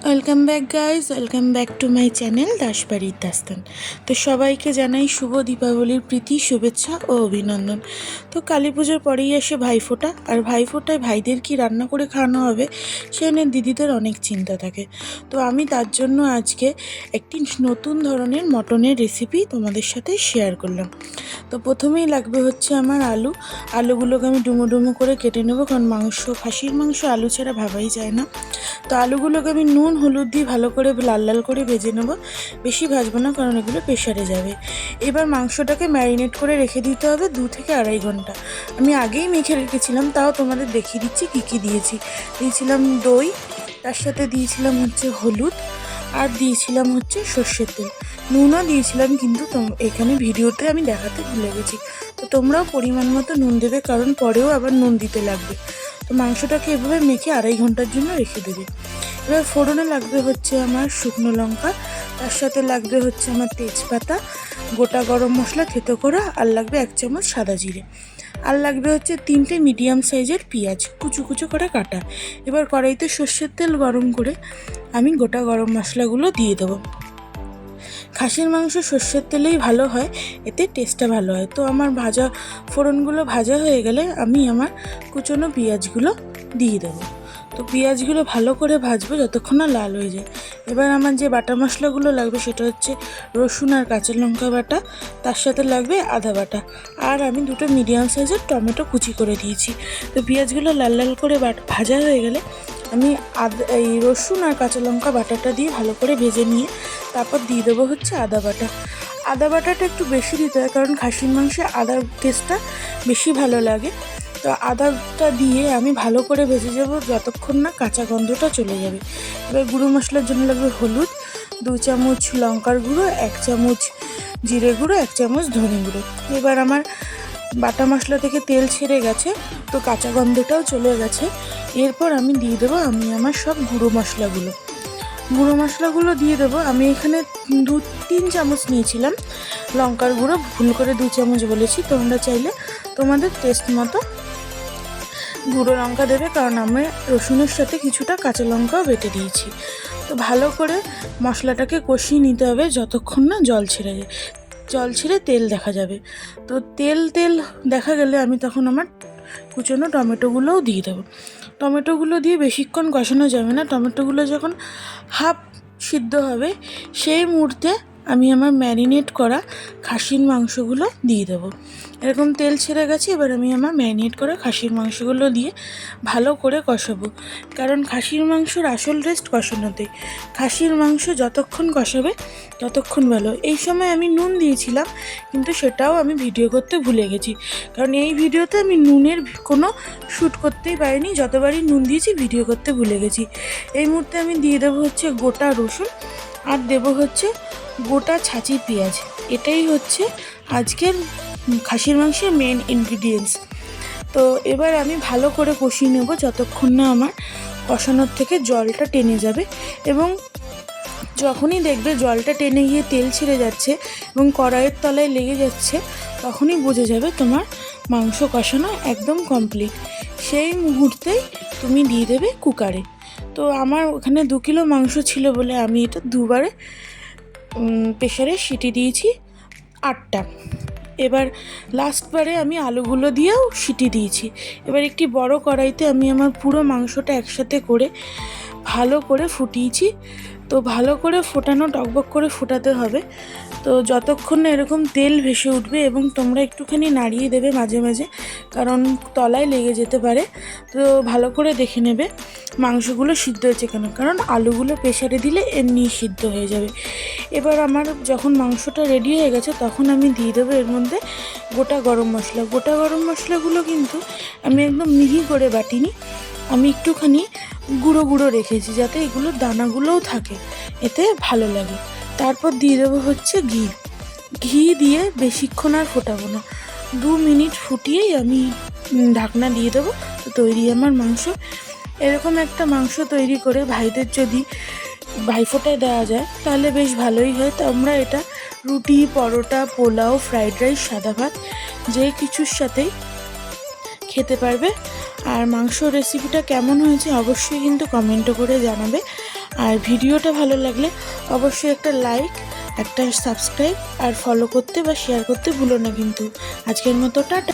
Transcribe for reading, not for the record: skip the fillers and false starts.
Welcome back guys, welcome back to my channel দাসবাড়ির দাস্তান। তো সবাইকে জানাই শুভ দীপাবলির প্রীতি, শুভেচ্ছা ও অভিনন্দন। তো কালী পুজোর পরেই আসে ভাইফোঁটা, আর ভাইফোঁটায় ভাইদের কি রান্না করে খাওয়ানো হবে সে নিয়ে দিদিদের অনেক চিন্তা থাকে। তো আমি তার জন্য আজকে একটি নতুন ধরনের মটনের রেসিপি তোমাদের সাথে শেয়ার করলাম। তো প্রথমেই লাগবে হচ্ছে আমার আলুগুলোকে আমি ডুমো ডুমো করে কেটে নেবো, কারণ খাসির মাংস আলু ছাড়া ভাবাই যায় না। তো আলুগুলোকে আমি নুন হলুদ দিয়ে ভালো করে লাল লাল করে ভেজে নেব, বেশি ভাজবো না কারণ এগুলো প্রেশারে যাবে। এবার মাংসটাকে ম্যারিনেট করে রেখে দিতে হবে 2 থেকে আড়াই ঘন্টা। আমি আগেই মেখে রেখেছিলাম, তাও তোমাদের দেখিয়ে দিচ্ছি কী কী দিয়েছি। দিয়েছিলাম দই, তার সাথে দিয়েছিলাম হচ্ছে হলুদ, আর দিয়েছিলাম হচ্ছে সর্ষের তেল। নুনও দিয়েছিলাম, কিন্তু এখানে ভিডিওতে আমি দেখাতে ভুলে গেছি। তো তোমরাও পরিমাণ মতো নুন দেবে, কারণ পরেও আবার নুন দিতে লাগবে। তো মাংসটাকে এভাবে মেখে আড়াই ঘন্টার জন্য রেখে দেবে। এবার ফোড়নে লাগবে হচ্ছে আমার শুকনো লঙ্কা, তার সাথে লাগবে হচ্ছে আমার তেজপাতা, গোটা গরম মশলা থেতো করা, আর লাগবে 1 চামচ সাদা জিরে, আর লাগবে হচ্ছে 3টে মিডিয়াম সাইজের পেঁয়াজ কুচু কুচু করে কাটা। এবার কড়াইতে সর্ষের তেল গরম করে আমি গোটা গরম মশলাগুলো দিয়ে দেবো। খাসির মাংস সর্ষের তেলেই ভালো হয়, এতে টেস্টটা ভালো হয়। তো আমার ফোড়নগুলো ভাজা হয়ে গেলে আমি আমার কুচনো পেঁয়াজগুলো দিয়ে দেবো। তো পেঁয়াজগুলো ভালো করে ভাজবো যতক্ষণ না লাল হয়ে যায়। এবার আমার যে বাটা মশলাগুলো লাগবে সেটা হচ্ছে রসুন আর কাঁচা লঙ্কা বাটা, তার সাথে লাগবে আদা বাটা, আর আমি 2টো মিডিয়াম সাইজের টমেটো কুচি করে দিয়েছি। তো পেঁয়াজগুলো লাল লাল করে ভাজা হয়ে গেলে আমি এই রসুন আর কাঁচা লঙ্কা বাটাটা দিয়ে ভালো করে ভেজে নিয়ে তারপর দিয়ে দেবো হচ্ছে আদা বাটা। আদা বাটাটা একটু বেশি দিতে হয়, কারণ খাসির মাংসে আদার টেস্টটা বেশি ভালো লাগে। তো আদাটা দিয়ে আমি ভালো করে ভেজে যাব যতক্ষণ না কাঁচা গন্ধটা চলে যাবে। এবার গুঁড়ো মশলার জন্য লাগবে হলুদ, 2 চামচ লঙ্কার গুঁড়ো, 1 চামচ জিরে গুঁড়ো, 1 চামচ ধনে গুঁড়ো। এবার আমার বাটা মশলা থেকে তেল ছেড়ে গেছে, তো কাঁচা গন্ধটাও চলে গেছে। এরপর আমি দিয়ে দেবো আমার সব গুঁড়ো মশলাগুলো দিয়ে দেবো। আমি এখানে 2-3 চামচ নিয়েছিলাম লঙ্কার গুঁড়ো, ভুল করে 2 চামচ বলেছি। তোমরা চাইলে তোমাদের টেস্ট মতো গুঁড়ো লঙ্কা দেবে, কারণ আমি রসুনের সাথে কিছুটা কাঁচা লঙ্কাও বেটে দিয়েছি। তো ভালো করে মশলাটাকে কষিয়ে নিতে হবে যতক্ষণ না জল ছেড়ে তেল দেখা যাবে। তো তেল দেখা গেলে আমি তখন আমার কুচনো টমেটোগুলোও দিয়ে দেবো। টমেটোগুলো দিয়ে বেশিক্ষণ কষানো যাবে না, টমেটোগুলো যখন হাফ সিদ্ধ হবে সেই মুহূর্তে আমি আমার ম্যারিনেট করা খাসির মাংসগুলো দিয়ে দেবো। এরকম তেল ছেড়ে গেছে, এবার আমি আমার ম্যারিনেট করা খাসির মাংসগুলো দিয়ে ভালো করে কষাবো, কারণ খাসির মাংসর আসল রেস্ট কষানোতেই। খাসির মাংস যতক্ষণ কষাবে ততক্ষণ ভালো। এই সময় আমি নুন দিয়েছিলাম, কিন্তু সেটাও আমি ভিডিও করতে ভুলে গেছি, কারণ এই ভিডিওতে আমি নুনের কোনো শ্যুট করতেই পারিনি। যতবারই নুন দিয়েছি ভিডিও করতে ভুলে গেছি। এই মুহূর্তে আমি দিয়ে দেবো হচ্ছে গোটা রসুন, আর দেবো হচ্ছে গোটা ছাঁচি পেঁয়াজ। এটাই হচ্ছে আজকের খাসির মাংসের মেন ইনগ্রিডিয়েন্টস। তো এবার আমি ভালো করে কষিয়ে নেব যতক্ষণ না আমার কষানোর থেকে জলটা টেনে যাবে, এবং যখনই দেখবে জলটা টেনে গিয়ে তেল ছেড়ে যাচ্ছে এবং কড়াইয়ের তলায় লেগে যাচ্ছে, তখনই বোঝা যাবে তোমার মাংস কষানো একদম কমপ্লিট। সেই মুহূর্তেই তুমি দিয়ে দেবে কুকারে। তো আমার ওখানে 2 কিলো মাংস ছিল বলে আমি এটা 2বারে প্রেশারে সিটি দিয়েছি 8টা। এবার লাস্টবারে আমি আলুগুলো দিয়েও সিটি দিয়েছি। এবার একটি বড় কড়াইতে আমি আমার পুরো মাংসটা একসাথে করে ভালো করে ফুটিয়েছি। তো ভালো করে ফোটানো, টকবক করে ফোটাতে হবে। তো যতক্ষণ না এরকম তেল ভেসে উঠবে, এবং তোমরা একটুখানি নাড়িয়ে দেবে মাঝে মাঝে, কারণ তলায় লেগে যেতে পারে। তো ভালো করে দেখে নেবে মাংসগুলো সিদ্ধ হয়েছে কেন, কারণ আলুগুলো প্রেশারে দিলে এমনিই সিদ্ধ হয়ে যাবে। এবার আমার যখন মাংসটা রেডি হয়ে গেছে, তখন আমি দিয়ে দেবো এর মধ্যে গোটা গরম মশলাগুলো কিন্তু আমি একদম মিহি করে বাটিনি, আমি একটুখানি গুঁড়ো রেখেছি, যাতে এগুলো দানাগুলোও থাকে, এতে ভালো লাগে। তারপর দিয়ে দেবো হচ্ছে ঘি দিয়ে বেশিক্ষণ আর ফোটাবো না, 2 মিনিট ফুটিয়েই আমি ঢাকনা দিয়ে দেবো। তো তৈরি আমার মাংস। এরকম একটা মাংস তৈরি করে ভাইদের যদি ভাইফোঁটায় দেওয়া যায় তাহলে বেশ ভালোই হয়। তো আমরা এটা রুটি, পরোটা, পোলাও, ফ্রাইড রাইস, সাদা ভাত যে কিছুর সাথেই খেতে পারবে। আর মাংস রেসিপিটা কেমন হয়েছে অবশ্যই কিন্তু কমেন্ট করে জানাবে। আর ভিডিওটা ভালো লাগলে অবশ্যই একটা লাইক, একটা সাবস্ক্রাইব আর ফলো করতে বা শেয়ার করতে ভুলো না কিন্তু। আজকের মতো টাটা।